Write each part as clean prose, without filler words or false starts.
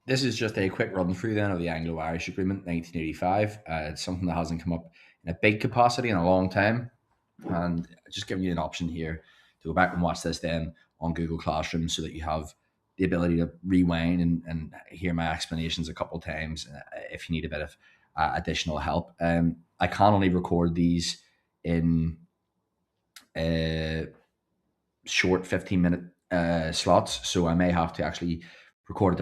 This is just a quick run through then of the Anglo-Irish Agreement 1985. It's something that hasn't come up in a big capacity in a long time, and just giving you an option here to go back and watch this then on Google Classroom so that you have the ability to rewind and hear my explanations a couple of times if you need a bit of additional help. I can only record these in uh, short 15-minute slots, so I may have to actually record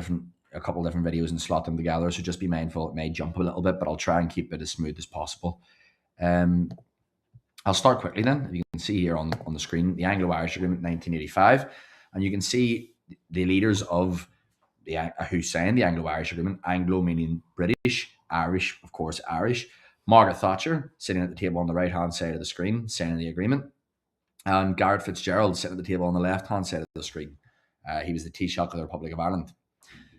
a couple of different videos and slot them together. So just be mindful it may jump a little bit, but I'll try and keep it as smooth as possible. Um, I'll start quickly then. You can see here on the screen the Anglo-Irish Agreement 1985, and you can see the leaders of the who signed the Anglo-Irish Agreement. Anglo meaning British, Irish, of course, Irish. Margaret Thatcher sitting at the table on the right hand side of the screen, signing the agreement, and Garret Fitzgerald sitting at the table on the left hand side of the screen. He was the Taoiseach of the Republic of Ireland.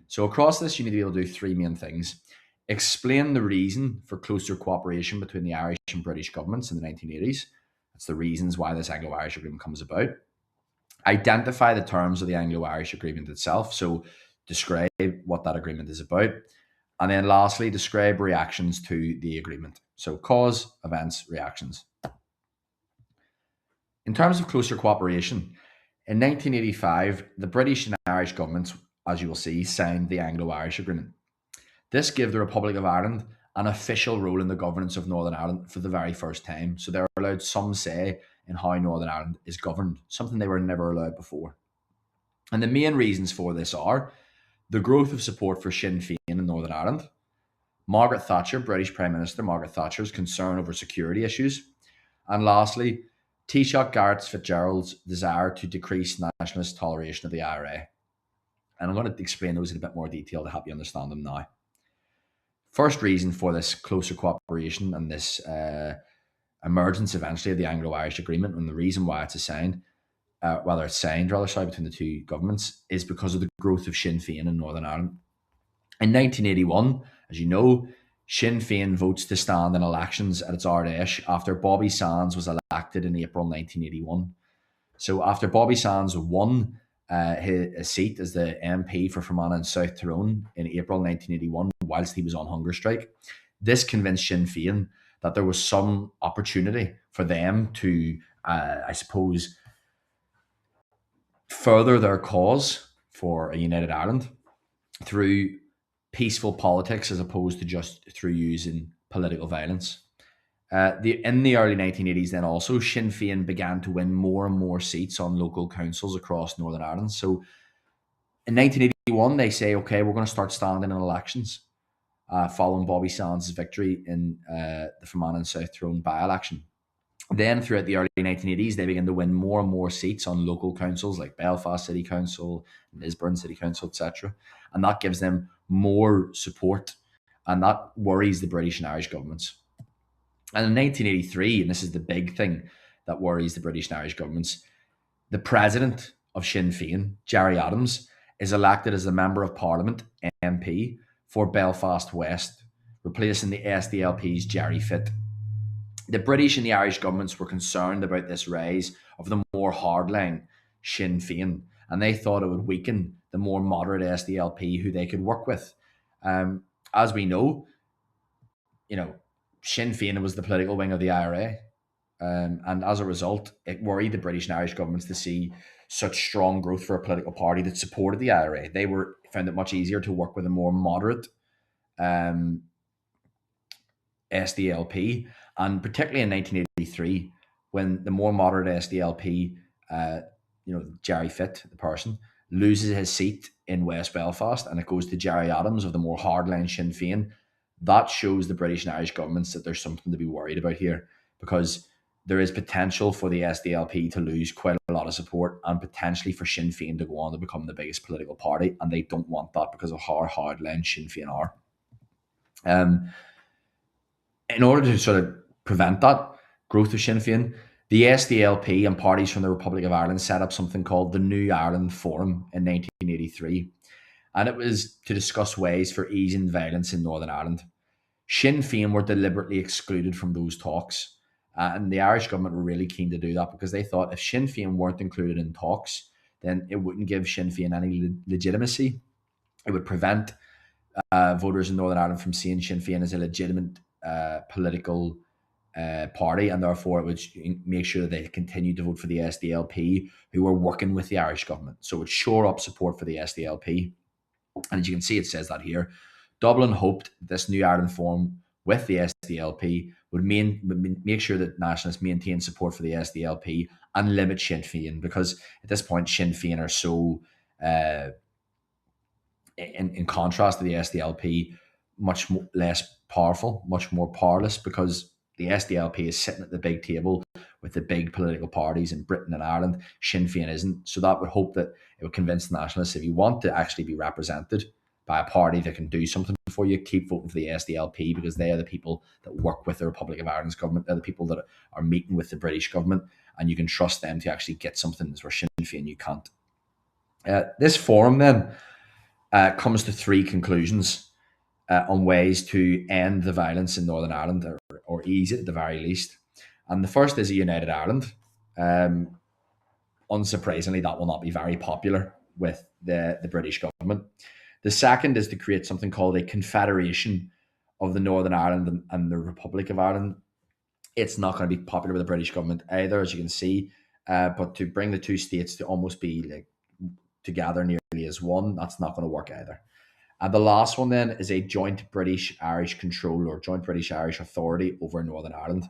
So across this, you need to be able to do three main things: explain the reason for closer cooperation between the Irish and British governments in the 1980s. That's the reasons why this Anglo-Irish Agreement comes about. Identify the terms of the Anglo-Irish Agreement itself. So describe what that agreement is about. And then lastly, describe reactions to the agreement. So cause, events, reactions. In terms of closer cooperation, in 1985, the British and Irish governments, as you will see, signed the Anglo-Irish Agreement. This gave the Republic of Ireland an official role in the governance of Northern Ireland for the very first time. So they're allowed some say in how Northern Ireland is governed, something they were never allowed before. And the main reasons for this are the growth of support for Sinn Féin in Northern Ireland, Margaret Thatcher, British Prime Minister Margaret Thatcher's concern over security issues, and lastly, Taoiseach Garret Fitzgerald's desire to decrease nationalist toleration of the IRA. And I'm going to explain those in a bit more detail to help you understand them now. First reason for this closer cooperation and this emergence eventually of the Anglo-Irish Agreement, and the reason why it's signed, between the two governments, is because of the growth of Sinn Féin in Northern Ireland. In 1981, as you know, Sinn Féin votes to stand in elections at its Ardèche after Bobby Sands was elected in April 1981. So after Bobby Sands won his seat as the MP for Fermanagh and South Tyrone in April 1981, whilst he was on hunger strike, this convinced Sinn Féin that there was some opportunity for them to, I suppose, further their cause for a united Ireland through peaceful politics as opposed to just through using political violence. In the early 1980s, then also, Sinn Féin began to win more and more seats on local councils across Northern Ireland. So in 1981, they say, okay, we're going to start standing in elections following Bobby Sands' victory in the Fermanagh and South Tyrone by-election. Then throughout the early 1980s, they began to win more and more seats on local councils like Belfast City Council, Lisburn City Council, etc. And that gives them more support, and that worries the British and Irish governments. And in 1983, and this is the big thing that worries the British and Irish governments, the president of Sinn Féin, Gerry Adams, is elected as the Member of Parliament, MP, for Belfast West, replacing the SDLP's Gerry Fitt. The British and the Irish governments were concerned about this rise of the more hardline Sinn Féin, and they thought it would weaken the more moderate SDLP who they could work with. As we know, Sinn Féin was the political wing of the IRA, and as a result, it worried the British and Irish governments to see such strong growth for a political party that supported the IRA. They found it much easier to work with a more moderate SDLP, and particularly in 1983, when the more moderate SDLP, Gerry Fitt, the person, loses his seat in West Belfast and it goes to Gerry Adams of the more hardline Sinn Féin. That shows the British and Irish governments that there's something to be worried about here, because there is potential for the SDLP to lose quite a lot of support and potentially for Sinn Féin to go on to become the biggest political party, and they don't want that because of how hardline Sinn Féin are. In order to sort of prevent that growth of Sinn Féin, the SDLP and parties from the Republic of Ireland set up something called the New Ireland Forum in 1983, and it was to discuss ways for easing violence in Northern Ireland. Sinn Féin were deliberately excluded from those talks, and the Irish government were really keen to do that because they thought if Sinn Féin weren't included in talks, then it wouldn't give Sinn Féin any legitimacy. It would prevent voters in Northern Ireland from seeing Sinn Féin as a legitimate political party, and therefore it would make sure that they continued to vote for the SDLP, who were working with the Irish government. So it would shore up support for the SDLP. And as you can see, it says that here. Dublin hoped this New Ireland Forum with the SDLP would make sure that nationalists maintain support for the SDLP and limit Sinn Féin, because at this point Sinn Féin are so in contrast to the SDLP, much less powerful, much more powerless, because the SDLP is sitting at the big table with the big political parties in Britain and Ireland. Sinn Féin isn't. So that would hope that it would convince the nationalists, if you want to actually be represented by a party that can do something for you, keep voting for the SDLP, because they are the people that work with the Republic of Ireland's government. They're the people that are meeting with the British government, and you can trust them to actually get something, where Sinn Féin you can't. This forum then comes to three conclusions on ways to end the violence in Northern Ireland, or ease it at the very least. And the first is a united Ireland. Unsurprisingly, that will not be very popular with the British government. The second is to create something called a confederation of the Northern Ireland and the Republic of Ireland. It's not going to be popular with the British government either, as you can see. But to bring the two states to almost be like together nearly as one, that's not going to work either. And the last one then is a joint British-Irish control, or joint British-Irish authority over Northern Ireland,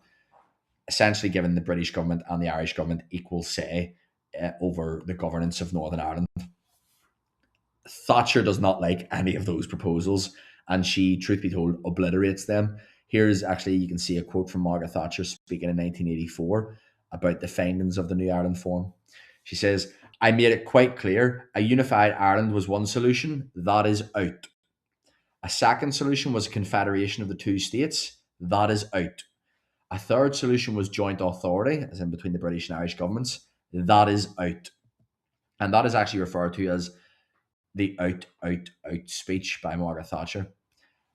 essentially giving the British government and the Irish government equal say over the governance of Northern Ireland. Thatcher does not like any of those proposals, and she, truth be told, obliterates them. Here's actually, you can see a quote from Margaret Thatcher speaking in 1984 about the findings of the New Ireland Forum. She says, "I made it quite clear a unified Ireland was one solution. That is out. A second solution was a confederation of the two states. That is out. A third solution was joint authority, as in between the British and Irish governments. That is out." And that is actually referred to as the out speech by Margaret Thatcher.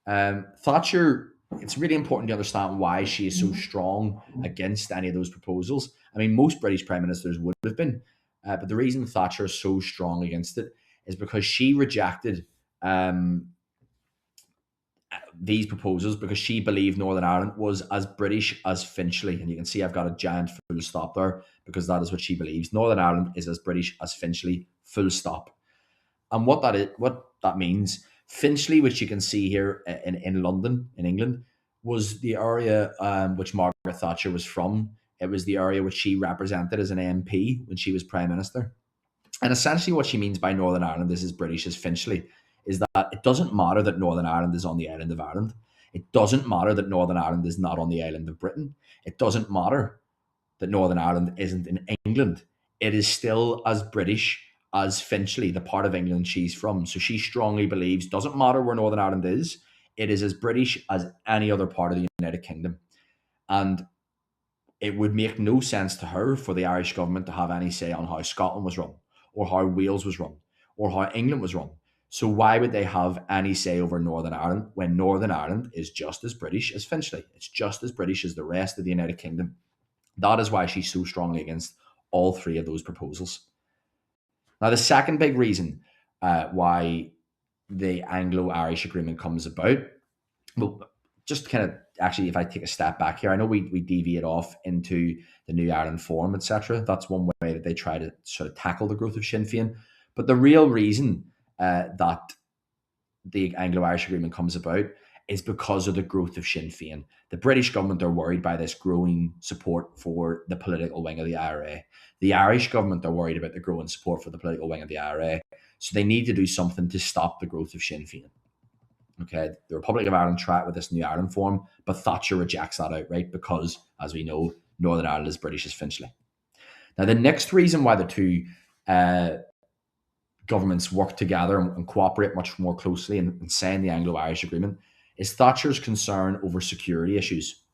Thatcher, it's really important to understand why she is so strong against any of those proposals. I mean, most British prime ministers would have been, but the reason Thatcher is so strong against it is because she rejected these proposals because she believed Northern Ireland was as British as Finchley. And you can see I've got a giant full stop there, because that is what she believes. Northern Ireland is as British as Finchley, full stop. And what that means, Finchley, which you can see here in London, in England, was the area which Margaret Thatcher was from. It was the area which she represented as an MP when she was Prime Minister. And essentially what she means by Northern Ireland is as British as Finchley, is that it doesn't matter that Northern Ireland is on the island of Ireland. It doesn't matter that Northern Ireland is not on the island of Britain. It doesn't matter that Northern Ireland isn't in England. It is still as British as Finchley, the part of England she's from. So she strongly believes, doesn't matter where Northern Ireland is, it is as British as any other part of the United Kingdom. And it would make no sense to her for the Irish government to have any say on how Scotland was run, or how Wales was run, or how England was run. So why would they have any say over Northern Ireland when Northern Ireland is just as British as Finchley? It's just as British as the rest of the United Kingdom. That is why she's so strongly against all three of those proposals. Now, the second big reason why the Anglo-Irish agreement comes about, well, just kind of actually, if I take a step back here, I know we deviate off into the New Ireland Forum, etc. That's one way that they try to sort of tackle the growth of Sinn Féin. But the real reason that the Anglo-Irish agreement comes about is because of the growth of Sinn Féin. The British government are worried by this growing support for the political wing of the IRA. The Irish government are worried about the growing support for the political wing of the IRA. So they need to do something to stop the growth of Sinn Féin. Okay, the Republic of Ireland tried with this New Ireland Forum, but Thatcher rejects that outright because, as we know, Northern Ireland is British as Finchley. Now, the next reason why the two governments work together and cooperate much more closely and sign the Anglo-Irish agreement is Thatcher's concern over security issues.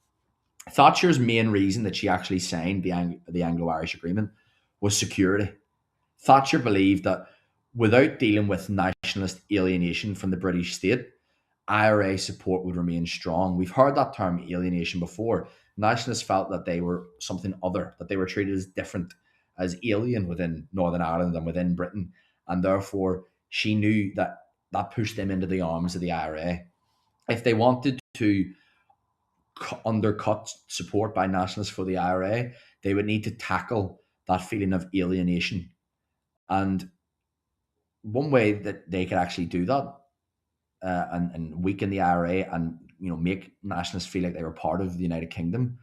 Thatcher's main reason that she actually signed the Anglo-Irish agreement was security. Thatcher believed that without dealing with nationalist alienation from the British state, IRA support would remain strong. We've heard that term alienation before. Nationalists felt that they were something other, that they were treated as different, as alien within Northern Ireland and within Britain. And therefore, she knew that that pushed them into the arms of the IRA. If they wanted to undercut support by nationalists for the IRA, they would need to tackle that feeling of alienation. And one way that they could actually do that, and weaken the IRA and make nationalists feel like they were part of the United Kingdom,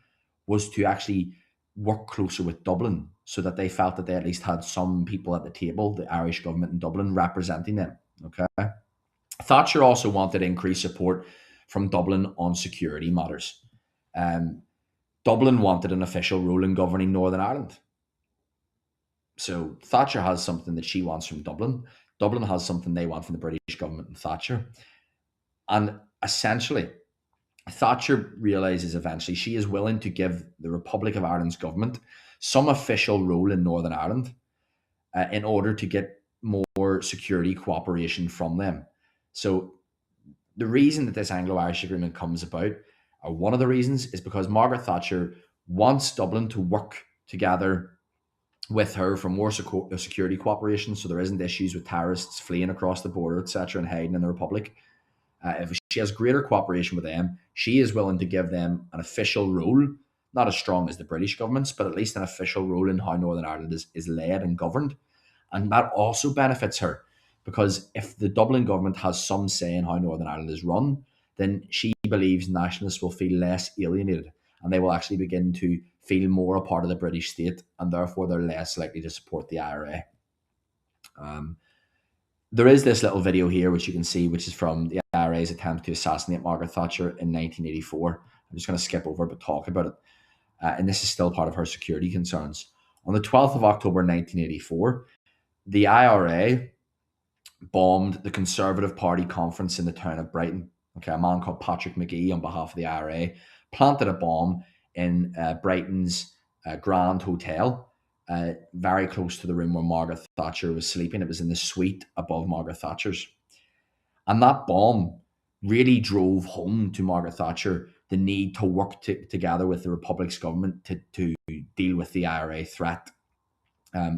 was to actually work closer with Dublin, so that they felt that they at least had some people at the table, the Irish government in Dublin, representing them. Okay. Thatcher also wanted increased support from Dublin on security matters. Dublin wanted an official role in governing Northern Ireland. So Thatcher has something that she wants from Dublin. Dublin has something they want from the British government and Thatcher. And essentially, Thatcher realises eventually she is willing to give the Republic of Ireland's government some official role in Northern Ireland in order to get more security cooperation from them. So the reason that this Anglo-Irish agreement comes about, or one of the reasons, is because Margaret Thatcher wants Dublin to work together with her for more security cooperation, so there isn't issues with terrorists fleeing across the border, etc., and hiding in the Republic. If she has greater cooperation with them, she is willing to give them an official role, not as strong as the British government's, but at least an official role in how Northern Ireland is led and governed. And that also benefits her, because if the Dublin government has some say in how Northern Ireland is run, then she believes nationalists will feel less alienated, and they will actually begin to feel more a part of the British state, and therefore they're less likely to support the IRA. There is this little video here, which you can see, which is from the IRA's attempt to assassinate Margaret Thatcher in 1984. I'm just going to skip over it, but talk about it. And this is still part of her security concerns. On the 12th of October 1984, the IRA bombed the Conservative Party conference in the town of Brighton. Okay, a man called Patrick McGee, on behalf of the IRA, planted a bomb in Brighton's Grand Hotel, very close to the room where Margaret Thatcher was sleeping. It was in the suite above Margaret Thatcher's. And that bomb really drove home to Margaret Thatcher the need to work together with the Republic's government to deal with the IRA threat.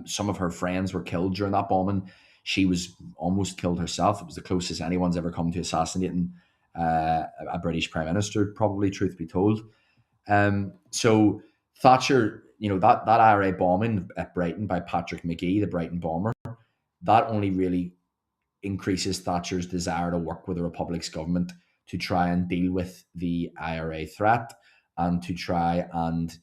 Some of her friends were killed during that bombing. She was almost killed herself. It was the closest anyone's ever come to assassinating a British Prime Minister, probably, truth be told. So Thatcher, that IRA bombing at Brighton by Patrick McGee, the Brighton bomber, that only really increases Thatcher's desire to work with the Republic's government to try and deal with the IRA threat and to try and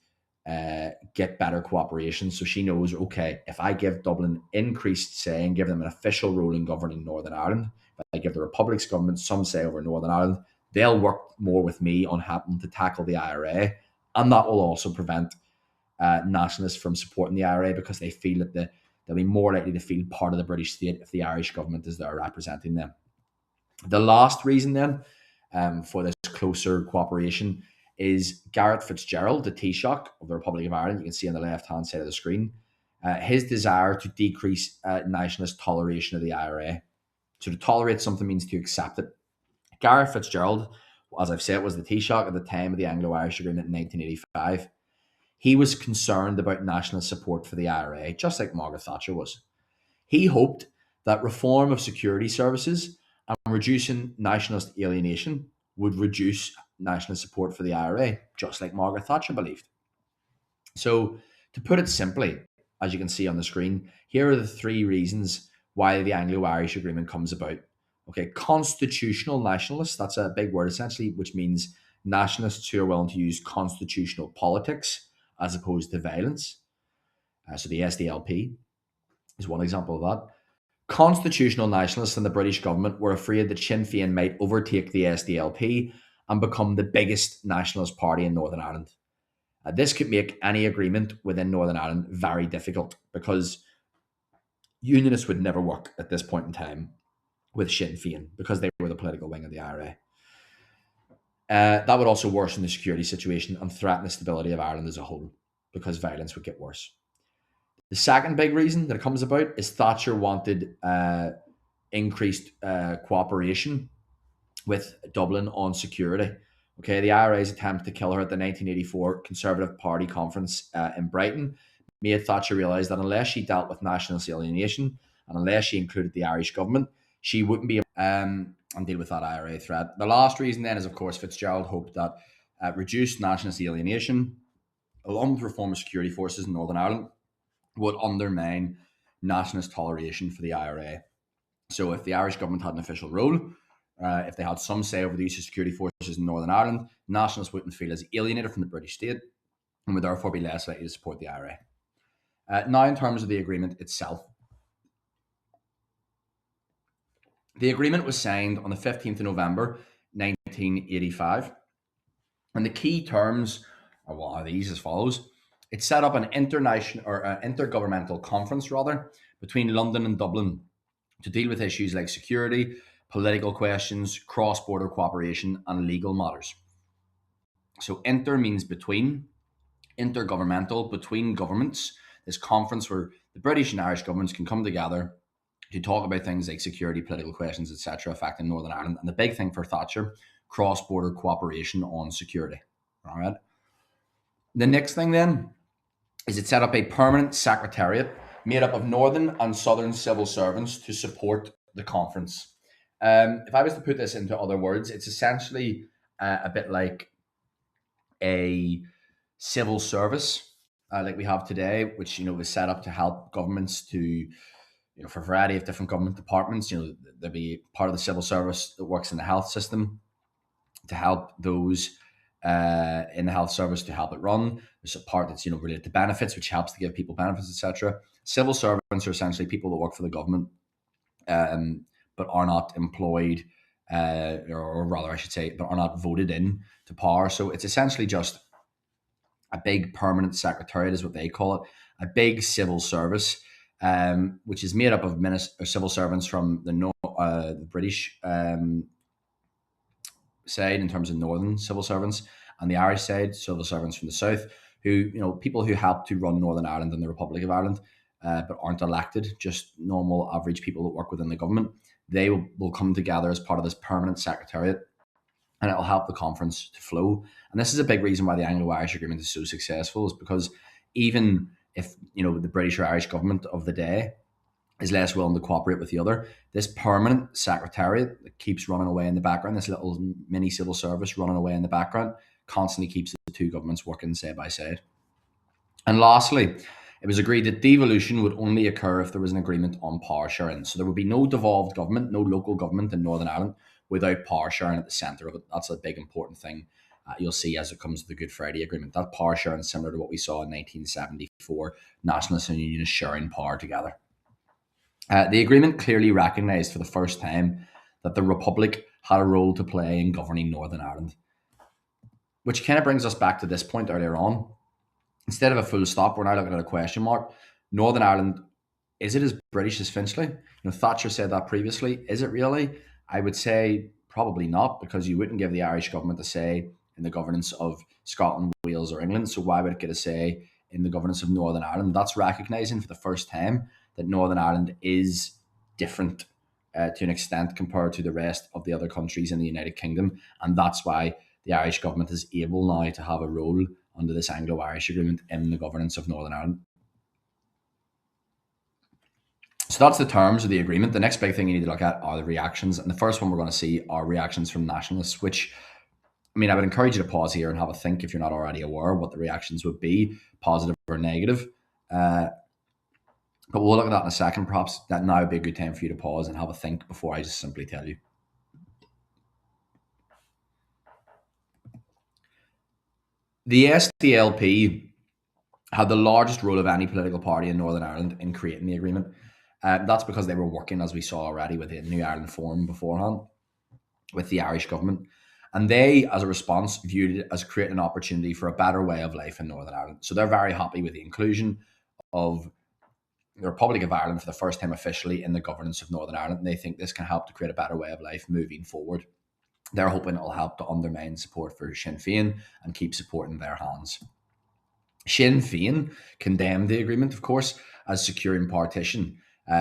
get better cooperation. So she knows, okay, if I give Dublin increased say and give them an official role in governing Northern Ireland, if I give the Republic's government some say over Northern Ireland, they'll work more with me on having to tackle the IRA. And that will also prevent nationalists from supporting the IRA, because they feel that they'll be more likely to feel part of the British state if the Irish government is there representing them. The last reason then for this closer cooperation is Garret FitzGerald, the Taoiseach of the Republic of Ireland. You can see on the left-hand side of the screen, his desire to decrease nationalist toleration of the IRA. So to tolerate something means to accept it. Garret FitzGerald, as I've said, was the Taoiseach at the time of the Anglo-Irish Agreement in 1985. He was concerned about nationalist support for the IRA, just like Margaret Thatcher was. He hoped that reform of security services and reducing nationalist alienation would reduce nationalist support for the IRA, just like Margaret Thatcher believed. So, to put it simply, as you can see on the screen, here are the three reasons why the Anglo-Irish Agreement comes about. Okay, constitutional nationalists, that's a big word essentially, which means nationalists who are willing to use constitutional politics as opposed to violence. So the SDLP is one example of that. Constitutional nationalists and the British government were afraid that Sinn Féin might overtake the SDLP and become the biggest nationalist party in Northern Ireland. This could make any agreement within Northern Ireland very difficult, because unionists would never work at this point in time with Sinn Féin, because they were the political wing of the IRA. That would also worsen the security situation and threaten the stability of Ireland as a whole, because violence would get worse. The second big reason that it comes about is Thatcher wanted increased cooperation with Dublin on security. Okay, the IRA's attempt to kill her at the 1984 Conservative Party conference in Brighton made Thatcher realise that unless she dealt with nationalist alienation and unless she included the Irish government, she wouldn't be able and deal with that IRA threat. The last reason then is, of course, Fitzgerald hoped that reduced nationalist alienation, along with reform of security forces in Northern Ireland, would undermine nationalist toleration for the IRA. So if the Irish government had an official role, if they had some say over the use of security forces in Northern Ireland, nationalists wouldn't feel as alienated from the British state and would therefore be less likely to support the IRA. Now, in terms of the agreement itself, the agreement was signed on the 15th of November, 1985. And the key terms are these as follows. It set up an international or intergovernmental conference, rather, between London and Dublin to deal with issues like security, political questions, cross-border cooperation, and legal matters. So inter means between, intergovernmental, between governments. This conference where the British and Irish governments can come together to talk about things like security, political questions, etc., affecting Northern Ireland. And the big thing for Thatcher, cross-border cooperation on security. All right. The next thing then is it set up a permanent secretariat made up of Northern and Southern civil servants to support the conference. If I was to put this into other words, it's essentially a bit like a civil service like we have today, which was set up to help governments to, for a variety of different government departments. There'll be part of the civil service that works in the health system to help those in the health service to help it run. There's a part that's related to benefits, which helps to give people benefits, etc. Civil servants are essentially people that work for the government, but are not employed, or rather, I should say, but are not voted in to power. So it's essentially just a big permanent secretariat, is what they call it, a big civil service, which is made up of civil servants from the British side in terms of northern civil servants, and the Irish side, civil servants from the south, who, people who help to run Northern Ireland and the Republic of Ireland, but aren't elected, just normal average people that work within the government. They will come together as part of this permanent secretariat, and it'll help the conference to flow. And this is a big reason why the Anglo-Irish agreement is so successful, is because even if, the British or Irish government of the day is less willing to cooperate with the other, this permanent secretariat that keeps running away in the background, this little mini civil service running away in the background, constantly keeps the two governments working side by side. And lastly, it was agreed that devolution would only occur if there was an agreement on power sharing. So there would be no devolved government, no local government in Northern Ireland without power sharing at the centre of it. That's a big important thing you'll see as it comes to the Good Friday Agreement. That power sharing is similar to what we saw in 1974, nationalists and unionists sharing power together. The agreement clearly recognised for the first time that the Republic had a role to play in governing Northern Ireland, which kind of brings us back to this point earlier on. Instead of a full stop, we're now looking at a question mark. Northern Ireland, is it as British as Finchley? Thatcher said that previously. Is it really? I would say probably not, because you wouldn't give the Irish government a say in the governance of Scotland, Wales, or England. So why would it get a say in the governance of Northern Ireland? That's recognising for the first time that Northern Ireland is different to an extent compared to the rest of the other countries in the United Kingdom. And that's why the Irish government is able now to have a role under this Anglo-Irish agreement in the governance of Northern Ireland. So that's the terms of the agreement. The next big thing you need to look at are the reactions. And the first one we're going to see are reactions from nationalists, which, I would encourage you to pause here and have a think if you're not already aware what the reactions would be, positive or negative. But we'll look at that in a second. Perhaps that now would be a good time for you to pause and have a think before I just simply tell you. The SDLP had the largest role of any political party in Northern Ireland in creating the agreement. That's because they were working, as we saw already, with the New Ireland Forum beforehand, with the Irish government. And they, as a response, viewed it as creating an opportunity for a better way of life in Northern Ireland. So they're very happy with the inclusion of the Republic of Ireland for the first time officially in the governance of Northern Ireland. And they think this can help to create a better way of life moving forward. They're hoping it'll help to undermine support for Sinn Féin and keep support in their hands. Sinn Féin condemned the agreement, of course, as securing partition.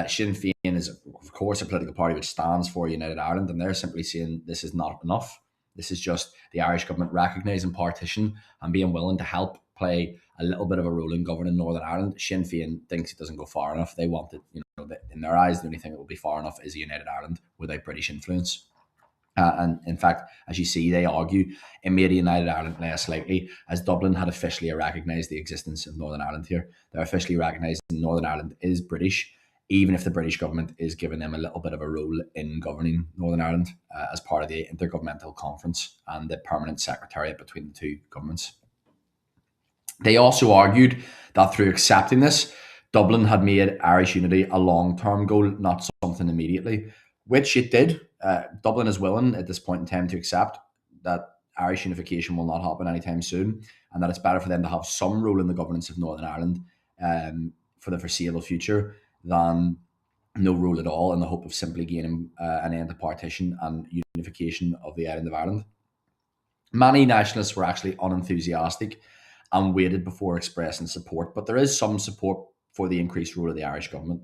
Sinn Féin is, of course, a political party which stands for United Ireland, and they're simply saying this is not enough. This is just the Irish government recognising partition and being willing to help play a little bit of a role in governing Northern Ireland. Sinn Féin thinks it doesn't go far enough. They want it, in their eyes, the only thing that will be far enough is a united Ireland without British influence. And in fact, as you see, they argue it made a united Ireland less likely, as Dublin had officially recognised the existence of Northern Ireland here. They're officially recognising Northern Ireland is British, even if the British government is giving them a little bit of a role in governing Northern Ireland as part of the Intergovernmental Conference and the permanent secretariat between the two governments. They also argued that through accepting this, Dublin had made Irish unity a long-term goal, not something immediately, which it did. Dublin is willing at this point in time to accept that Irish unification will not happen anytime soon, and that it's better for them to have some role in the governance of Northern Ireland for the foreseeable future than no role at all, in the hope of simply gaining an end to partition and unification of the island of Ireland. Many nationalists were actually unenthusiastic and waited before expressing support, but there is some support for the increased role of the Irish government.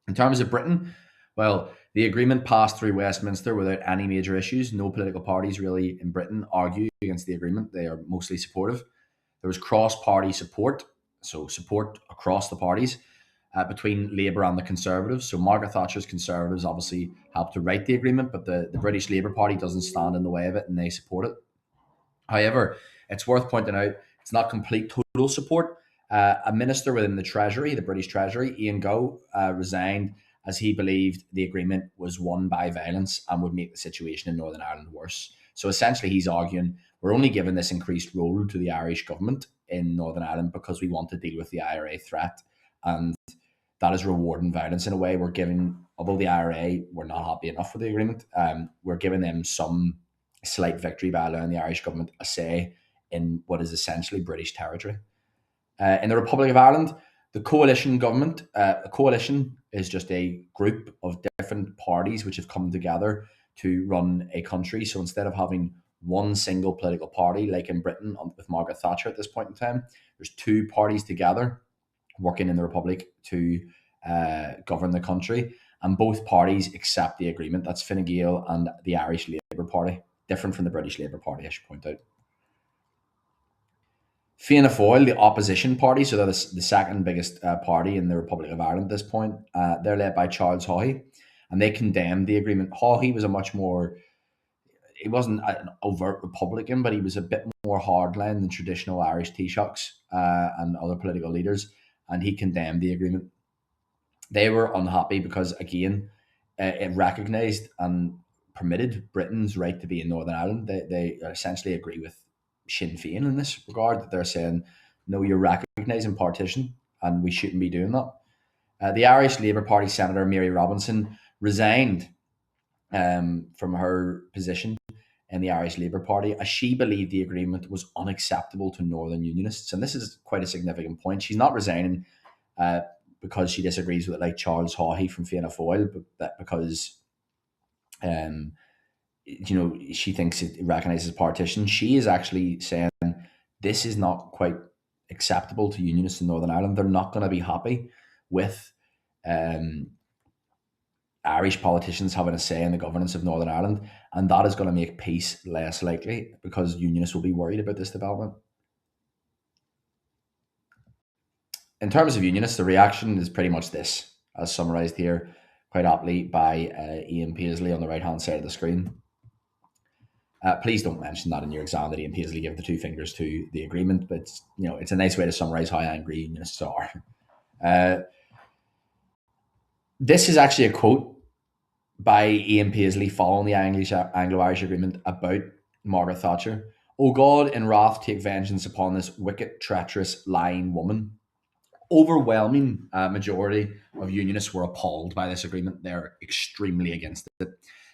In terms of Britain, well, the agreement passed through Westminster without any major issues. No political parties really in Britain argue against the agreement. They are mostly supportive. There was cross-party support, so support across the parties between Labour and the Conservatives. So Margaret Thatcher's Conservatives obviously helped to write the agreement, but the British Labour Party doesn't stand in the way of it and they support it. However, it's worth pointing out it's not complete total support. A minister within the Treasury, the British Treasury, Ian Gow, resigned as he believed the agreement was won by violence and would make the situation in Northern Ireland worse. So essentially, he's arguing we're only giving this increased role to the Irish government in Northern Ireland because we want to deal with the IRA threat, and that is rewarding violence in a way. We're giving, although the IRA were not happy enough with the agreement, we're giving them some slight victory by allowing the Irish government a say in what is essentially British territory. In the Republic of Ireland, the coalition government, a coalition is just a group of different parties which have come together to run a country. So instead of having one single political party, like in Britain with Margaret Thatcher at this point in time, there's two parties together working in the Republic to govern the country. And both parties accept the agreement. That's Fine Gael and the Irish Labour Party, different from the British Labour Party, I should point out. Fianna Fáil, the opposition party, so they're the second biggest party in the Republic of Ireland at this point, they're led by Charles Haughey, and they condemned the agreement. Haughey was he wasn't an overt Republican, but he was a bit more hardline than traditional Irish Taoiseachs and other political leaders, and he condemned the agreement. They were unhappy because, again, it recognised and permitted Britain's right to be in Northern Ireland. They essentially agree with Sinn Féin in this regard, that they're saying, no, you're recognising partition and we shouldn't be doing that. The Irish Labour Party Senator Mary Robinson resigned from her position in the Irish Labour Party as she believed the agreement was unacceptable to Northern Unionists. And this is quite a significant point. She's not resigning because she disagrees with it like Charles Haughey from Fianna Fáil, but because she thinks it recognises partition. She is actually saying this is not quite acceptable to Unionists in Northern Ireland. They're not going to be happy with Irish politicians having a say in the governance of Northern Ireland, and that is going to make peace less likely because Unionists will be worried about this development. In terms of Unionists, the reaction is pretty much this, as summarised here quite aptly by Ian Paisley on the right-hand side of the screen. Please don't mention that in your exam that Ian Paisley gave the two fingers to the agreement, but it's a nice way to summarise how angry Unionists are. This is actually a quote by Ian Paisley following the Anglo-Irish agreement about Margaret Thatcher. "O God, in wrath take vengeance upon this wicked, treacherous, lying woman." Overwhelming majority of Unionists were appalled by this agreement. They're extremely against it.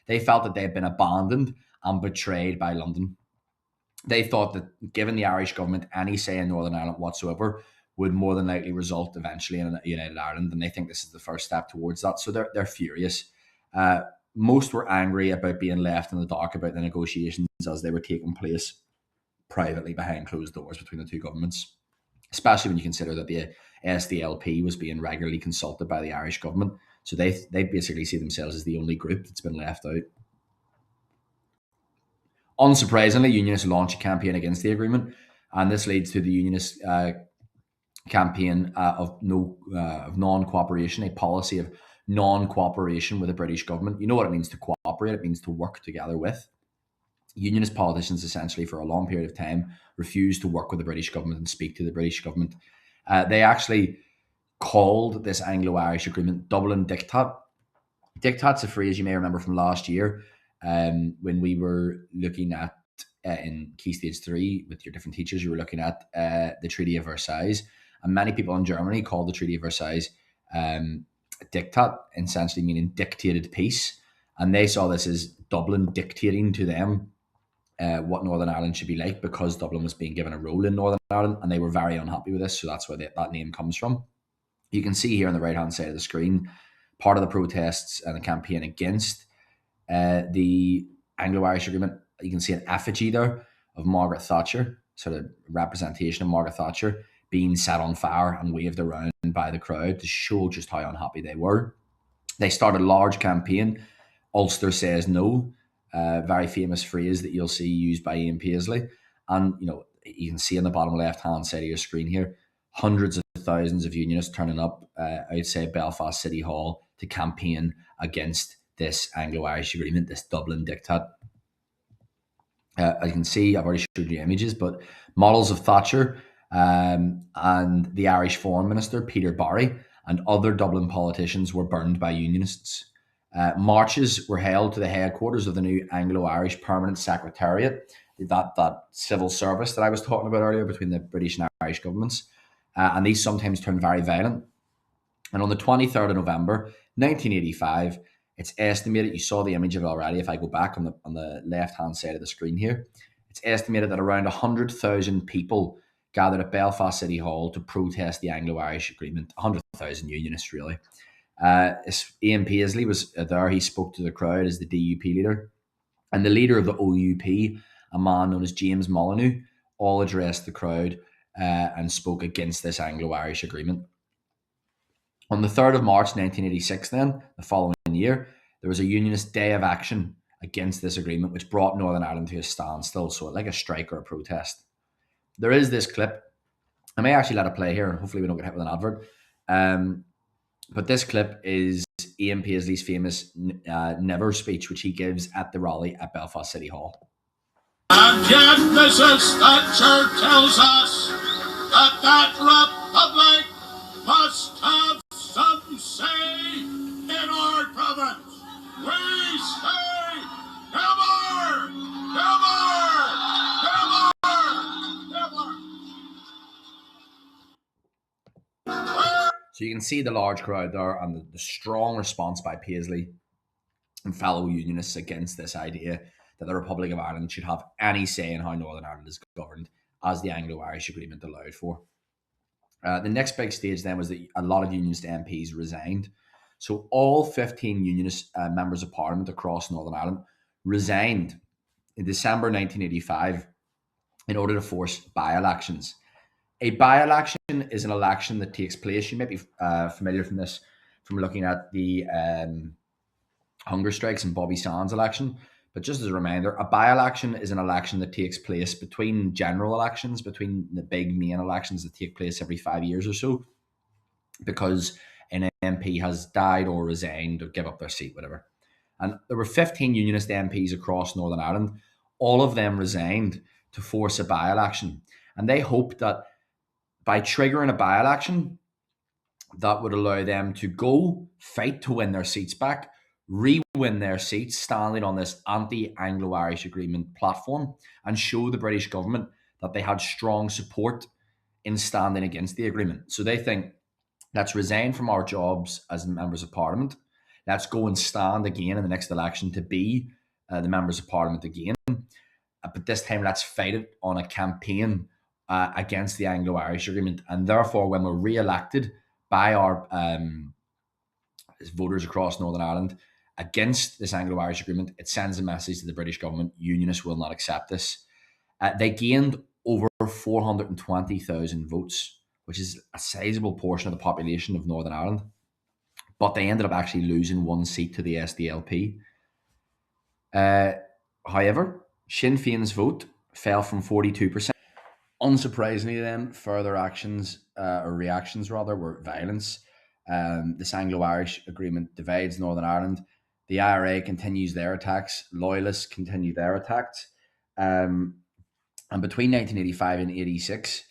They felt that they had been abandoned and betrayed by London. They thought that giving the Irish government any say in Northern Ireland whatsoever would more than likely result eventually in a united Ireland, and they think this is the first step towards that. So they're furious. Most were angry about being left in the dark about the negotiations as they were taking place privately behind closed doors between the two governments, especially when you consider that the SDLP was being regularly consulted by the Irish government. So they basically see themselves as the only group that's been left out. Unsurprisingly, Unionists launched a campaign against the agreement. And this leads to the unionist campaign of non-cooperation, a policy of non-cooperation with the British government. You know what it means to cooperate? It means to work together with. Unionist politicians essentially for a long period of time refused to work with the British government and speak to the British government. They actually called this Anglo-Irish agreement Dublin Diktat. Diktat's a phrase you may remember from last year when we were looking at in Key Stage 3 with your different teachers, you were looking at the Treaty of Versailles. And many people in Germany called the Treaty of Versailles Diktat, essentially meaning dictated peace. And they saw this as Dublin dictating to them what Northern Ireland should be like, because Dublin was being given a role in Northern Ireland, and they were very unhappy with this. So that's where that name comes from. You can see here on the right-hand side of the screen, part of the protests and the campaign against the Anglo-Irish agreement. You can see an effigy there of Margaret Thatcher, sort of representation of Margaret Thatcher being set on fire and waved around by the crowd to show just how unhappy they were. They started a large campaign. Ulster says no, very famous phrase that you'll see used by Ian Paisley. And, you can see on the bottom left-hand side of your screen here, hundreds of thousands of unionists turning up outside Belfast City Hall to campaign against this Anglo-Irish agreement, this Dublin Diktat. As you can see, I've already showed you images, but models of Thatcher and the Irish Foreign Minister, Peter Barry, and other Dublin politicians were burned by unionists. Marches were held to the headquarters of the new Anglo-Irish Permanent Secretariat, that civil service that I was talking about earlier between the British and Irish governments. And these sometimes turned very violent. And on the 23rd of November, 1985, it's estimated, you saw the image of it already, if I go back on the left-hand side of the screen here, it's estimated that around 100,000 people gathered at Belfast City Hall to protest the Anglo-Irish agreement. 100,000 unionists, really. Ian Paisley was there. He spoke to the crowd as the DUP leader. And the leader of the OUP, a man known as James Molyneux, all addressed the crowd and spoke against this Anglo-Irish agreement. On the 3rd of March 1986 then, the following year, there was a unionist day of action against this agreement, which brought Northern Ireland to a standstill, so like a strike or a protest. There is this clip. I may actually let it play here, and hopefully we don't get hit with an advert. But this clip is Ian Paisley's famous Never speech, which he gives at the rally at Belfast City Hall. And yet Mrs. Thatcher tells us that republic must have some say in our province. We say never, never, never. So you can see the large crowd there and the strong response by Paisley and fellow unionists against this idea that the Republic of Ireland should have any say in how Northern Ireland is governed, as the Anglo-Irish Agreement allowed for. The next big stage then was that a lot of unionist MPs resigned. So all 15 unionist members of Parliament across Northern Ireland resigned in December 1985 in order to force by-elections. A by-election is an election that takes place. You might be familiar from this from looking at the hunger strikes and Bobby Sands election. But just as a reminder, a by-election is an election that takes place between general elections, between the big main elections that take place every 5 years or so, because an MP has died or resigned or give up their seat, whatever. And there were 15 unionist MPs across Northern Ireland. All of them resigned to force a by-election. And they hoped that by triggering a by-election, that would allow them to go fight to win their seats back, re-win their seats, standing on this anti-Anglo-Irish Agreement platform, and show the British government that they had strong support in standing against the agreement. So they think, let's resign from our jobs as members of Parliament. Let's go and stand again in the next election to be the members of Parliament again. But this time, let's fight it on a campaign against the Anglo-Irish Agreement. And therefore, when we're re-elected by our voters across Northern Ireland against this Anglo-Irish Agreement, it sends a message to the British government: unionists will not accept this. They gained over 420,000 votes, which is a sizable portion of the population of Northern Ireland. But they ended up actually losing one seat to the SDLP. However, Sinn Féin's vote fell from 42%. Unsurprisingly, then, further actions or reactions rather were violence. This Anglo-Irish agreement divides Northern Ireland. The IRA continues their attacks. Loyalists continue their attacks. Um, and between 1985 and 86,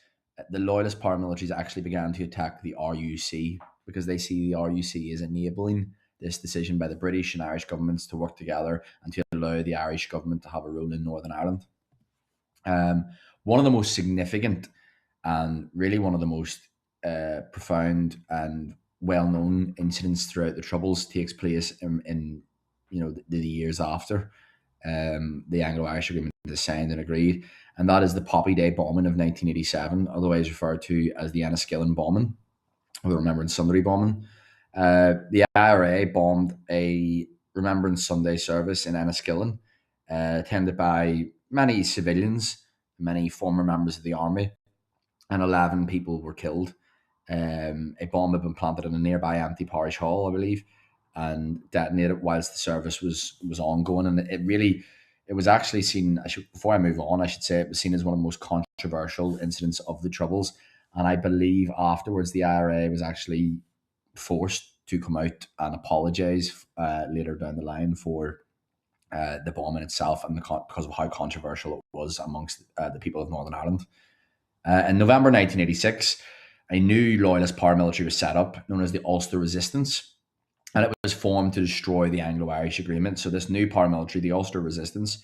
the Loyalist paramilitaries actually began to attack the RUC because they see the RUC as enabling this decision by the British and Irish governments to work together and to allow the Irish government to have a role in Northern Ireland. One of the most significant and really one of the most profound and well-known incidents throughout the Troubles takes place in the years after the Anglo-Irish Agreement is signed and agreed, and that is the Poppy Day bombing of 1987, otherwise referred to as the Enniskillen bombing, or the Remembrance Sunday bombing. The IRA bombed a Remembrance Sunday service in Enniskillen, attended by many civilians, many former members of the army, and 11 people were killed. A bomb had been planted in a nearby empty parish hall, I believe, and detonated whilst the service was ongoing. And it was actually seen. Before I move on, I should say it was seen as one of the most controversial incidents of the Troubles. And I believe afterwards the IRA was actually forced to come out and apologise later down the line for the bombing itself and because of how controversial it was amongst the people of Northern Ireland. In November 1986, a new loyalist paramilitary was set up known as the Ulster Resistance, and it was formed to destroy the Anglo-Irish Agreement. So this new paramilitary, the Ulster Resistance,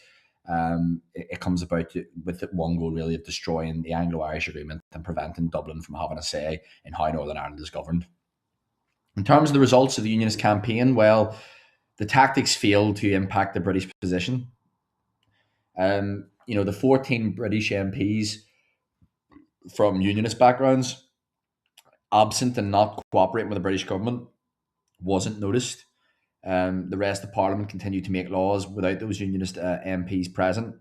it comes about with the one goal really of destroying the Anglo-Irish Agreement and preventing Dublin from having a say in how Northern Ireland is governed. In terms of the results of the Unionist campaign, well, the tactics failed to impact the British position. The 14 British MPs from Unionist backgrounds, absent and not cooperating with the British government, wasn't noticed. The rest of Parliament continued to make laws without those Unionist MPs present.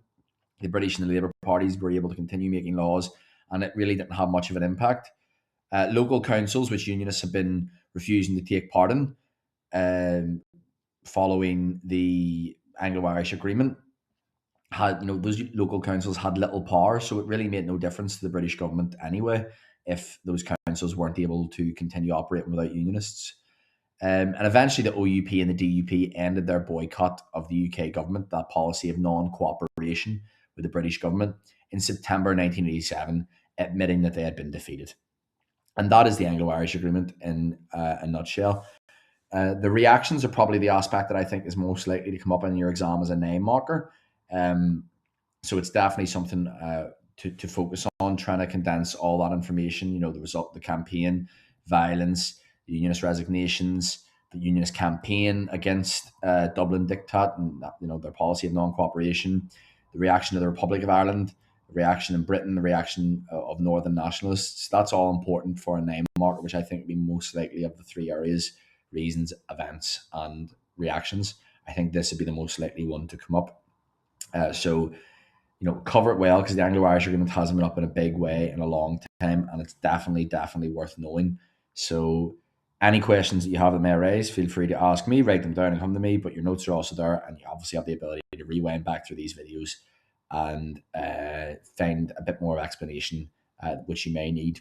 The British and the Labour parties were able to continue making laws, and it really didn't have much of an impact. Local councils, which Unionists have been refusing to take part in, following the Anglo-Irish Agreement, those local councils had little power, so it really made no difference to the British government anyway if those councils weren't able to continue operating without Unionists. And eventually the OUP and the DUP ended their boycott of the UK government, that policy of non-cooperation with the British government, in September 1987, admitting that they had been defeated. And that is the Anglo-Irish Agreement in a nutshell. The reactions are probably the aspect that I think is most likely to come up in your exam as a name marker. So it's definitely something to focus on, trying to condense all that information, the result of the campaign, violence, the Unionist resignations, the Unionist campaign against Dublin Diktat and their policy of non-cooperation, the reaction of the Republic of Ireland, the reaction in Britain, the reaction of Northern nationalists. That's all important for a name marker, which I think would be most likely of the three areas: reasons, events, and reactions. I think this would be the most likely one to come up. So cover it well, because the Anglo-Irish Agreement hasn't been up in a big way in a long time, and it's definitely worth knowing. So any questions that you have that may arise, feel free to ask me, write them down and come to me, but your notes are also there, and you obviously have the ability to rewind back through these videos and find a bit more explanation which you may need.